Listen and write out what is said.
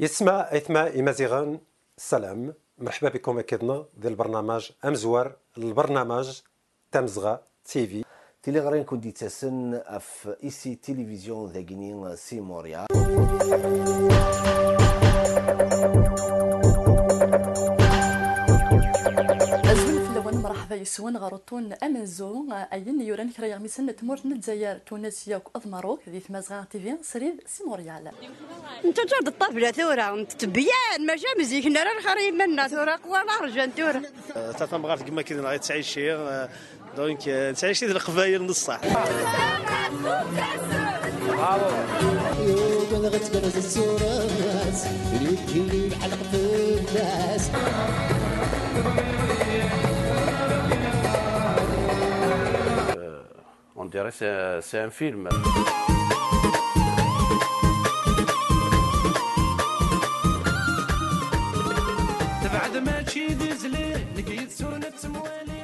يسمع إثما إمازيغان السلام. مرحبا بكم أكيدنا ديال البرنامج أمزوار البرنامج تمزغة تيفي تيلي غرين كنت تسن في إيسي تلفزيون ذاكينين سيموريا. مرحبا يسون غروطون امازو اين يوران كرا يغمسن تمورت الجزائر تونسيا واضمروك ذي تمازغا تيفي سريد سيموريال انت ترد الطفله ثوره تبيان ما جا مزيكنا راه خريب منا ثوره قوانا رجال ثوره تتمغارت كما كاين غير تعيشي دونك تعيشي ديال القبايل نصح يوم انا غتبرز الصوره الناس اللي بحال قبل الناس. On dirait que c'est un film. تبعد ماشي ديزلي لقيت سونة موالي